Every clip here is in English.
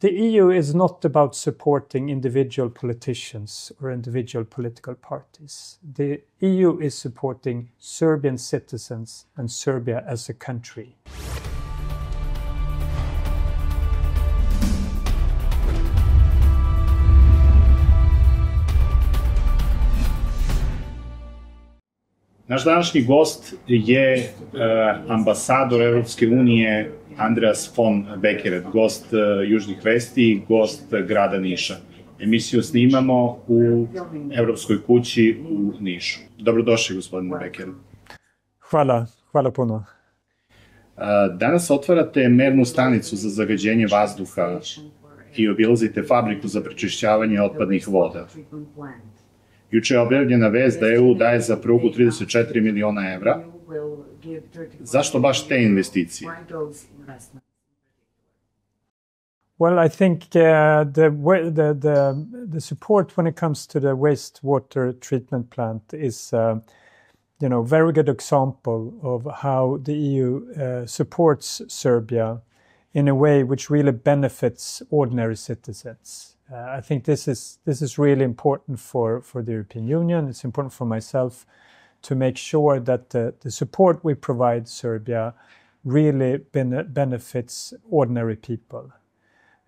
The EU is not about supporting individual politicians or individual political parties. The EU is supporting Serbian citizens and Serbia as a country. Naš današnji gost je ambasador Evropske unije Andreas von Bekerat, gost Južnih Vesti, gost grada Niša. Emisiju snimamo u Evropskoj kući u Nišu. Dobrodošli, gospodine Bekerat. Hvala puno. Danas otvarate mernu stanicu za zagađenje vazduha i obilazite fabriku za prečišćavanje otpadnih voda. Juče je objavljena vest da EU daje za prugu 34 miliona evra. Zašto baš te investicije? Well, I think the support when it comes to the wastewater treatment plant is, very good example of how the EU supports Serbia in a way which really benefits ordinary citizens. I think this is really important for the European Union. It's important for myself to make sure that the support we provide Serbia really benefits ordinary people.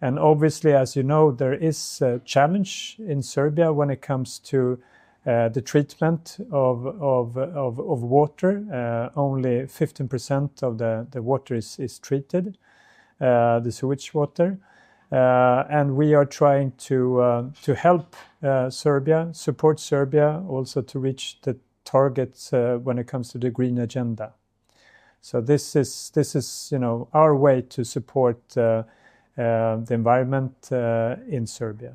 And obviously, as you know, there is a challenge in Serbia when it comes to the treatment of water. Only 15% of the water is treated, the sewage water. And we are trying to help Serbia, support Serbia, also to reach the targets when it comes to the green agenda. So this is our way to support the environment in Serbia.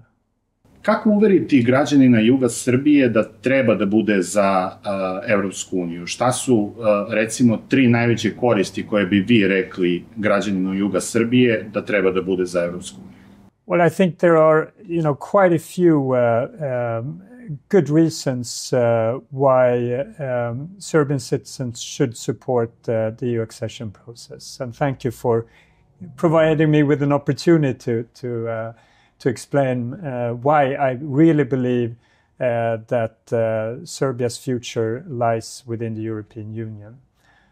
Kako uveriti građanina juga Srbije da treba da bude za Evropsku uniju? Šta su, recimo, 3 najveće koristi koje bi vi rekli građaninu juga Srbije da treba da bude za Evropsku uniju? Well, I think there are, quite a few good reasons why Serbian citizens should support the EU accession process. And thank you for providing me with an opportunity to explain why I really believe that Serbia's future lies within the European Union.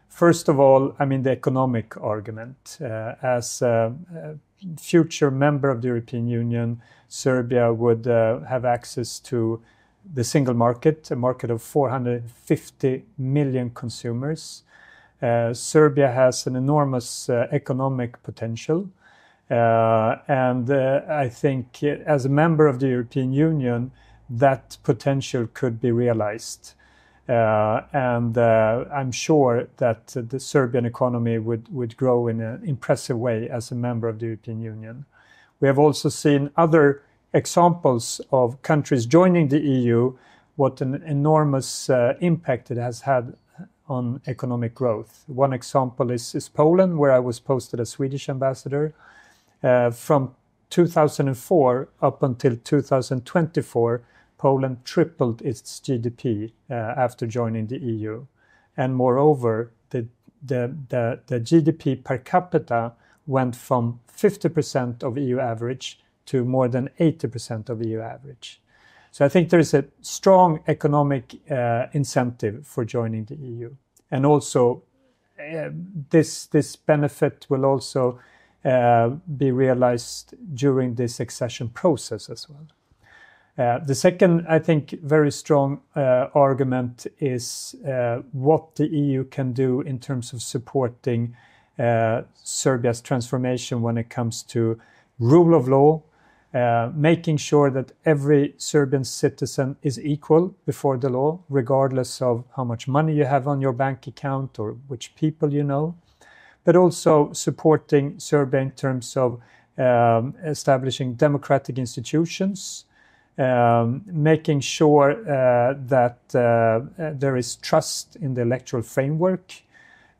First of all, the economic argument. As a future member of the European Union, Serbia would have access to the single market, a market of 450 million consumers. Serbia has an enormous economic potential. And I think as a member of the European Union, that potential could be realized. And I'm sure that the Serbian economy would grow in an impressive way as a member of the European Union. We have also seen other examples of countries joining the EU, what an enormous impact it has had on economic growth. One example is Poland, where I was posted as Swedish ambassador. From 2004 up until 2024, Poland tripled its GDP after joining the EU. And moreover, the GDP per capita went from 50% of EU average to more than 80% of EU average. So I think there is a strong economic incentive for joining the EU. And also, this benefit will also be realized during this accession process as well. The second, I think, very strong argument is what the EU can do in terms of supporting Serbia's transformation when it comes to rule of law, making sure that every Serbian citizen is equal before the law, regardless of how much money you have on your bank account or which people you know, but also supporting Serbia in terms of establishing democratic institutions, making sure that there is trust in the electoral framework,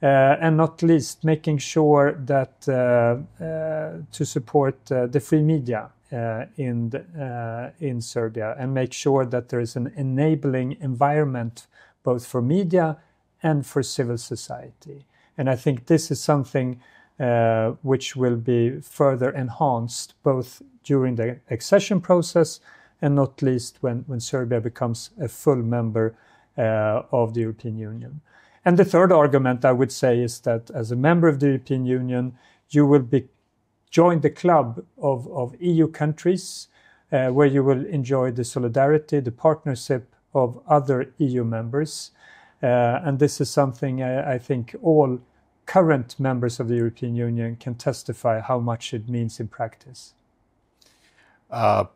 and not least making sure that to support the free media in Serbia, and make sure that there is an enabling environment both for media and for civil society. And I think this is something which will be further enhanced both during the accession process and not least when Serbia becomes a full member of the European Union. And the third argument I would say is that as a member of the European Union, you will join the club of EU countries where you will enjoy the solidarity, the partnership of other EU members. And this is something I think all current members of the European Union can testify how much it means in practice.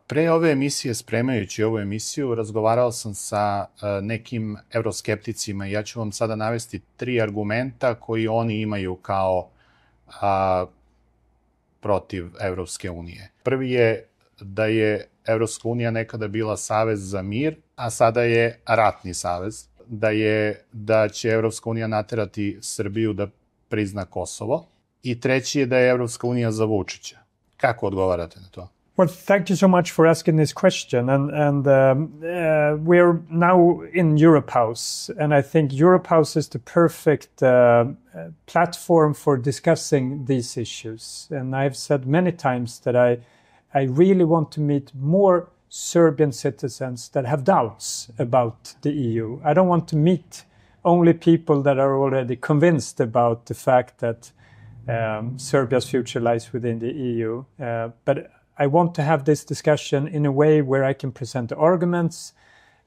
Pre ove emisije, spremajući ovu emisiju, razgovarao sam sa nekim euroskepticima i ja ću vam sada navesti 3 argumenta koji oni imaju kao protiv Evropske unije. Prvi je da je Evropska unija nekada bila savez za mir, a sada je ratni savez. Da će Evropska unija naterati Srbiju da prizna Kosovo. I treći je da je Evropska unija za Vučića. Kako odgovarate na to? Well, thank you so much for asking this question. And we're now in Europe House, and I think Europe House is the perfect platform for discussing these issues. And I've said many times that I really want to meet more Serbian citizens that have doubts about the EU. I don't want to meet only people that are already convinced about the fact that Serbia's future lies within the EU. But I want to have this discussion in a way where I can present the arguments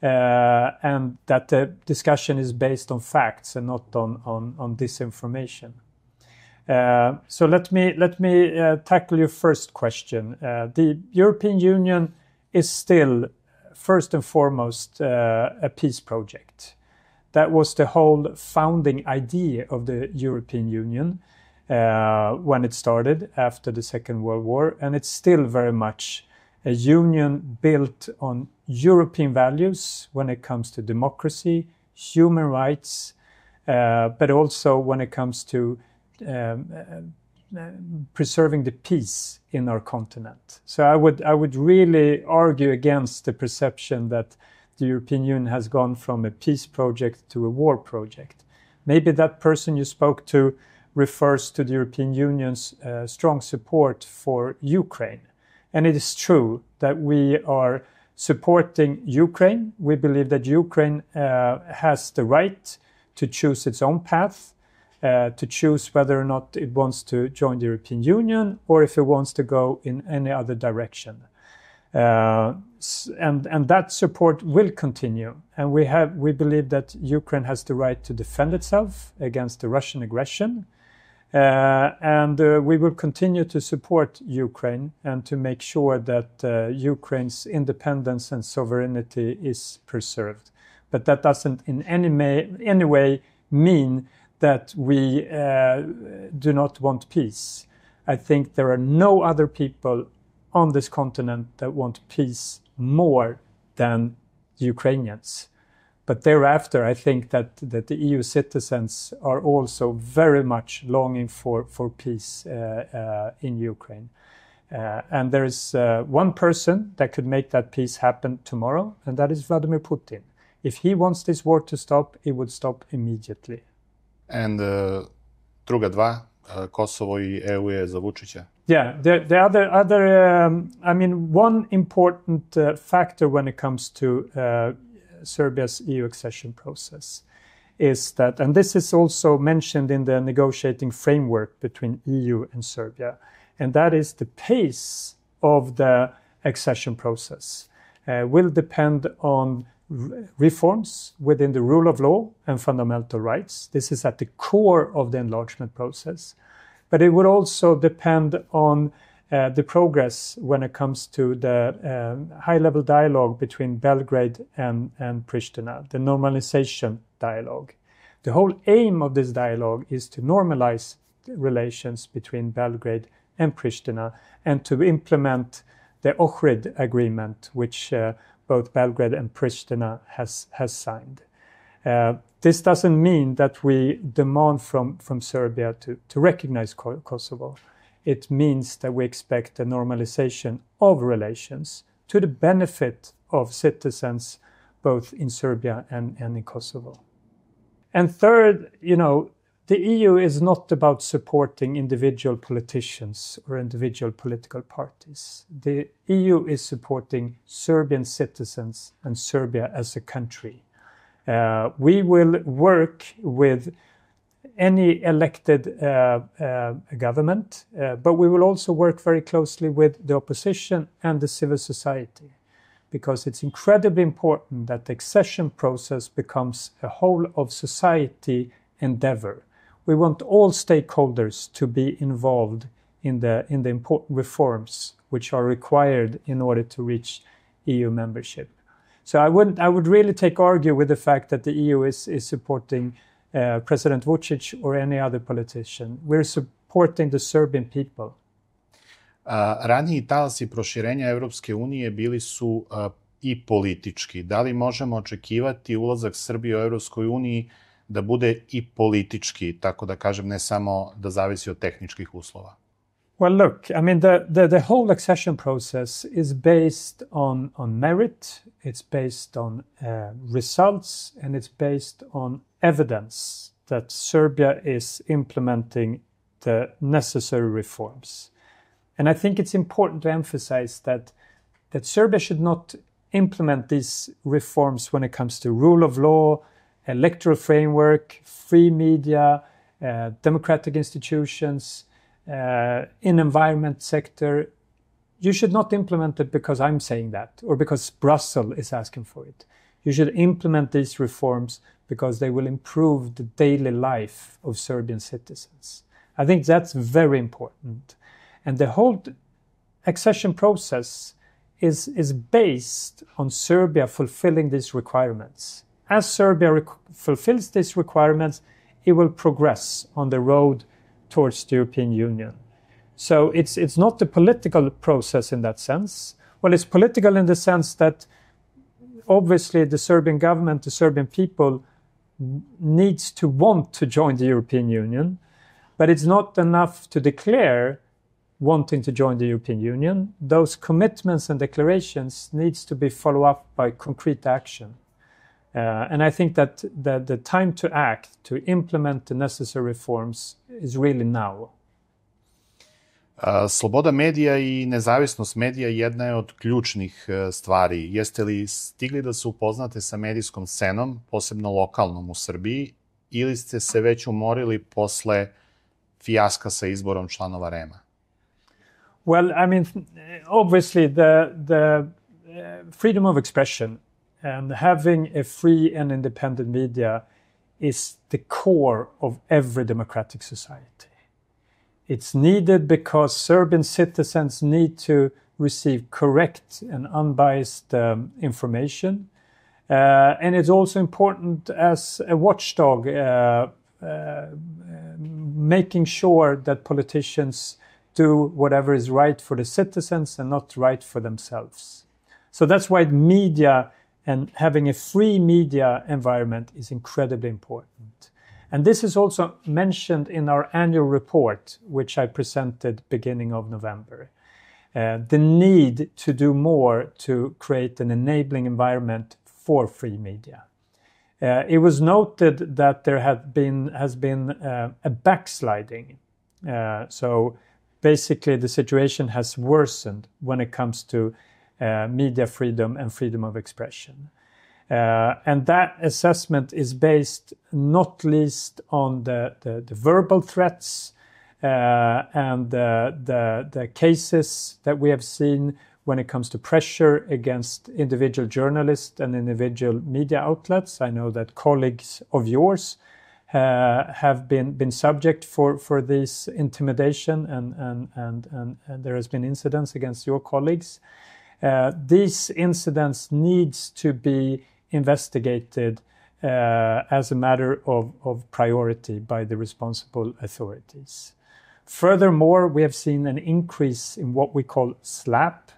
and that the discussion is based on facts and not on disinformation. So let me tackle your first question. The European Union is still, first and foremost, a peace project. That was the whole founding idea of the European Union when it started after the Second World War, and it's still very much a union built on European values when it comes to democracy, human rights, but also when it comes to preserving the peace in our continent. So I would really argue against the perception that the European Union has gone from a peace project to a war project. Maybe that person you spoke to refers to the European Union's strong support for Ukraine. And it is true that we are supporting Ukraine. We believe that Ukraine has the right to choose its own path, to choose whether or not it wants to join the European Union or if it wants to go in any other direction. And that support will continue. And we believe that Ukraine has the right to defend itself against the Russian aggression. And we will continue to support Ukraine and to make sure that Ukraine's independence and sovereignty is preserved. But that doesn't in any way mean that we do not want peace. I think there are no other people on this continent that want peace more than Ukrainians. But thereafter, I think that the EU citizens are also very much longing for peace in Ukraine. And there is one person that could make that peace happen tomorrow, and that is Vladimir Putin. If he wants this war to stop, it would stop immediately. And druga dva, Kosovo I EU je za Vučića? Yeah, the other I mean, one important factor when it comes to Serbia's EU accession process is that, and this is also mentioned in the negotiating framework between EU and Serbia, and that is the pace of the accession process will depend on reforms within the rule of law and fundamental rights. This is at the core of the enlargement process. But it would also depend on the progress when it comes to the high-level dialogue between Belgrade and Pristina, the normalization dialogue. The whole aim of this dialogue is to normalize relations between Belgrade and Pristina and to implement the Ohrid agreement, which both Belgrade and Pristina has signed. This doesn't mean that we demand from Serbia to recognize Kosovo. It means that we expect a normalization of relations to the benefit of citizens both in Serbia and in Kosovo. And third, the EU is not about supporting individual politicians or individual political parties. The EU is supporting Serbian citizens and Serbia as a country. We will work with any elected government, but we will also work very closely with the opposition and the civil society, because it's incredibly important that the accession process becomes a whole of society endeavor. We want all stakeholders to be involved in the important reforms which are required in order to reach EU membership. So I would really take argue with the fact that the EU is supporting President Vučić or any other politician. We're supporting the Serbian people. Raniji talasi proširenja Evropske unije bili su i politički. Da li možemo očekivati ulazak Srbije u Evropskoj uniji da bude i politički, tako da kažem, ne samo da zavisi od tehničkih uslova? Well, look, I mean, the whole accession process is based on merit, it's based on results, and it's based on evidence that Serbia is implementing the necessary reforms. And I think it's important to emphasize that Serbia should not implement these reforms when it comes to rule of law, electoral framework, free media, democratic institutions, in environment sector. You should not implement it because I'm saying that or because Brussels is asking for it. You should implement these reforms because they will improve the daily life of Serbian citizens. I think that's very important. And the whole accession process is based on Serbia fulfilling these requirements. As Serbia fulfills these requirements, it will progress on the road towards the European Union. So it's not a political process in that sense. Well, it's political in the sense that obviously the Serbian government, the Serbian people needs to want to join the European Union, but it's not enough to declare wanting to join the European Union. Those commitments and declarations needs to be followed up by concrete action. And I think that the time to act, to implement the necessary reforms is really now. Sloboda medija i nezavisnost medija jedna je od ključnih stvari. Jeste li stigli da se upoznate sa medijskom scenom, posebno lokalnom u Srbiji, ili ste se već umorili posle fijaska sa izborom članova REM-a? Well, I mean, obviously the freedom of expression and having a free and independent media is the core of every democratic society. It's needed because Serbian citizens need to receive correct and unbiased information. And it's also important as a watchdog, making sure that politicians do whatever is right for the citizens and not right for themselves. So that's why media and having a free media environment is incredibly important. And this is also mentioned in our annual report, which I presented beginning of November. The need to do more to create an enabling environment for free media. It was noted that there has been a backsliding. So basically the situation has worsened when it comes to media freedom and freedom of expression. And that assessment is based not least on the verbal threats and the cases that we have seen when it comes to pressure against individual journalists and individual media outlets. I know that colleagues of yours have been subject for this intimidation and there has been incidents against your colleagues. These incidents needs to be investigated as a matter of priority by the responsible authorities. Furthermore, we have seen an increase in what we call SLAP,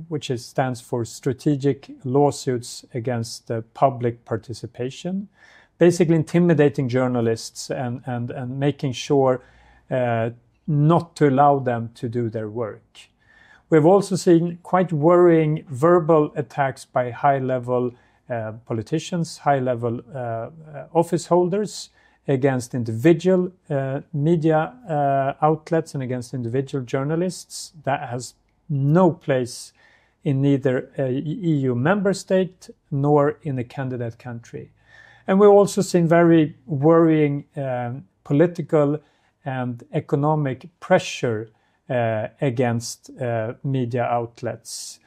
which stands for Strategic Lawsuits Against Public Participation, basically intimidating journalists and making sure not to allow them to do their work. We've also seen quite worrying verbal attacks by high-level politicians, high-level office holders against individual media outlets and against individual journalists. That has no place in neither a EU member state nor in a candidate country. And we've also seen very worrying political and economic pressure against media outlets,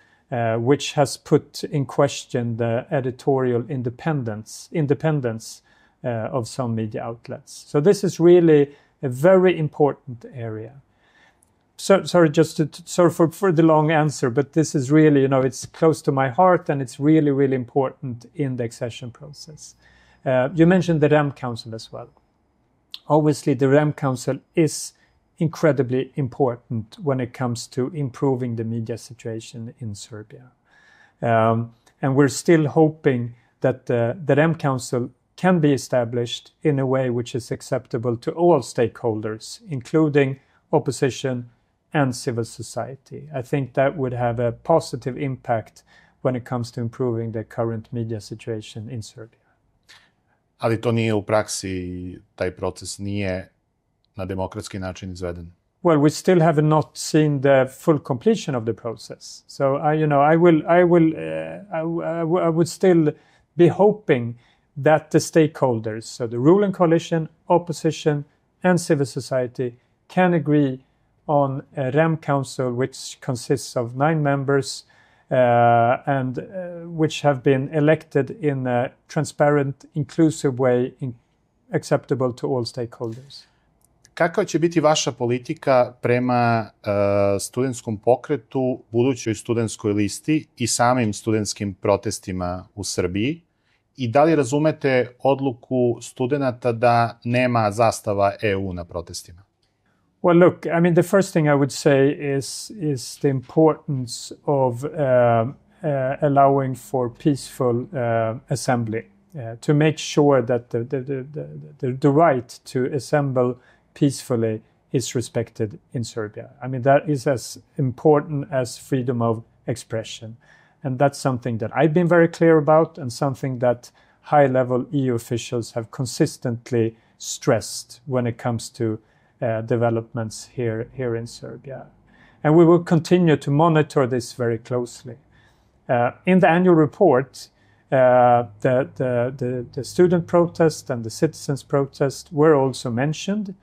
which has put in question the editorial independence of some media outlets. So this is really a very important area. So, sorry for the long answer, but this is really, it's close to my heart, and it's really, really important in the accession process. You mentioned the REM Council as well. Obviously, the REM Council is incredibly important when it comes to improving the media situation in Serbia. And we're still hoping that the REM Council can be established in a way which is acceptable to all stakeholders, including opposition and civil society. I think that would have a positive impact when it comes to improving the current media situation in Serbia. Ali to nije u praksi, taj proces nije na demokratski način izveden. Well, we still have not seen the full completion of the process. So I would still be hoping that the stakeholders, so the ruling coalition, opposition, and civil society, can agree on a REM Council which consists of 9 members and which have been elected in a transparent, inclusive way, acceptable to all stakeholders. Kakva će biti vaša politika prema studentskom pokretu, budućoj studentskoj listi i samim studentskim protestima u Srbiji? I da li razumete odluku studenta da nema zastava EU na protestima? Well, look, I mean, the first thing I would say is the importance of allowing for peaceful assembly, to make sure that the right to assemble peacefully is respected in Serbia. I mean, that is as important as freedom of expression. And that's something that I've been very clear about, and something that high-level EU officials have consistently stressed when it comes to developments here in Serbia. And we will continue to monitor this very closely. In the annual report, the student protest and the citizens' protest were also mentioned.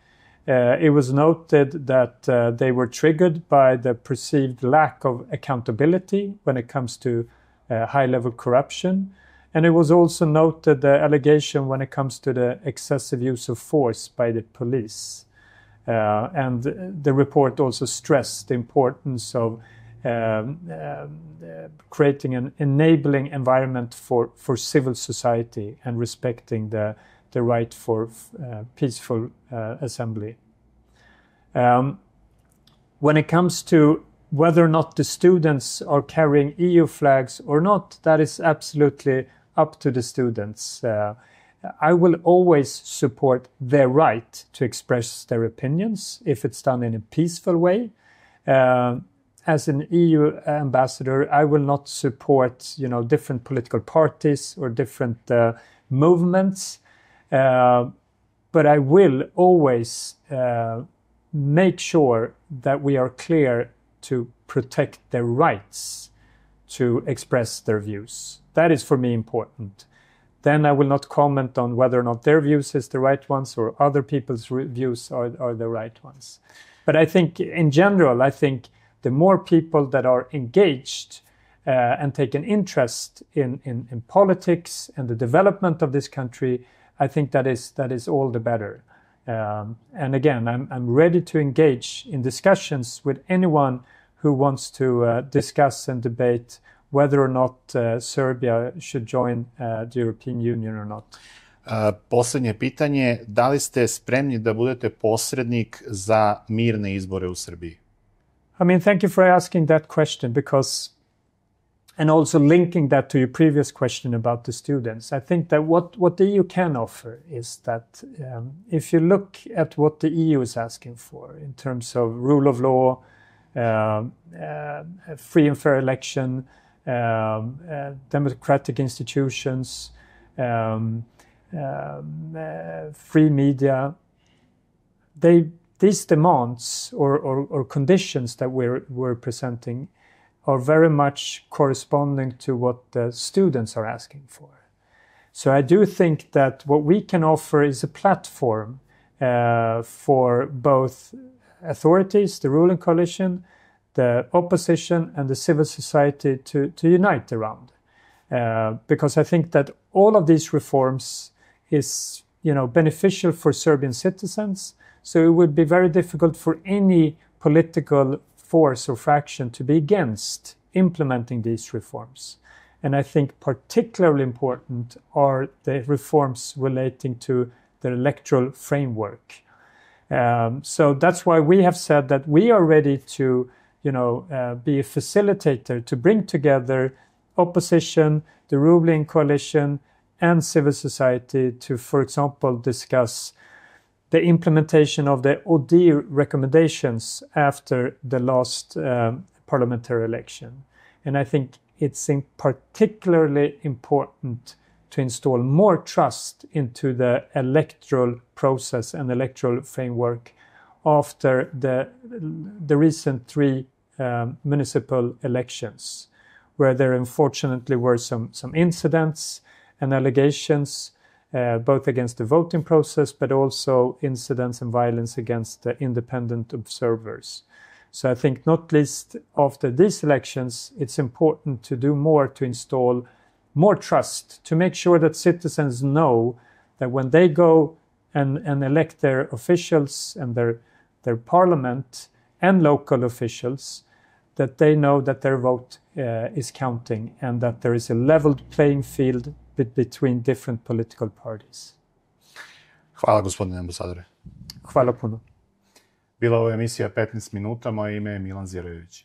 It was noted that they were triggered by the perceived lack of accountability when it comes to high-level corruption. And it was also noted the allegation when it comes to the excessive use of force by the police. And the report also stressed the importance of creating an enabling environment for civil society and respecting the right for peaceful assembly. When it comes to whether or not the students are carrying EU flags or not, that is absolutely up to the students. I will always support their right to express their opinions if it's done in a peaceful way. As an EU ambassador, I will not support, different political parties or different movements, but I will always make sure that we are clear to protect their rights to express their views. That is for me important. Then I will not comment on whether or not their views is the right ones or other people's views are the right ones. But I think in general, the more people that are engaged and take an interest in politics and the development of this country, I think that is all the better. And again, I'm ready to engage in discussions with anyone who wants to discuss and debate whether or not Serbia should join the European Union or not. Poslednje pitanje, da li ste spremni da budete posrednik za mirne izbore u Srbiji? I mean, thank you for asking that question, because, and also linking that to your previous question about the students, I think that what the EU can offer is that if you look at what the EU is asking for in terms of rule of law, free and fair election, democratic institutions, free media. These demands or conditions that we're presenting are very much corresponding to what the students are asking for. So I do think that what we can offer is a platform for both authorities, the ruling coalition, the opposition, and the civil society to unite around. Because I think that all of these reforms is, beneficial for Serbian citizens. So it would be very difficult for any political force or faction to be against implementing these reforms. And I think particularly important are the reforms relating to the electoral framework. So that's why we have said that we are ready to, be a facilitator to bring together opposition, the ruling coalition, and civil society to, for example, discuss the implementation of the OD recommendations after the last parliamentary election. And I think it's particularly important to install more trust into the electoral process and electoral framework after the recent 3 municipal elections, where there unfortunately were some incidents and allegations both against the voting process, but also incidents and violence against the independent observers. So I think not least after these elections, it's important to do more to install more trust, to make sure that citizens know that when they go and elect their officials and their parliament and local officials, that they know that their vote is counting and that there is a leveled playing field between different political parties. Hvala, gospodine ambasadore. Hvala puno. Bila ovo emisija 15 minuta, moje ime je Milan Zirojević.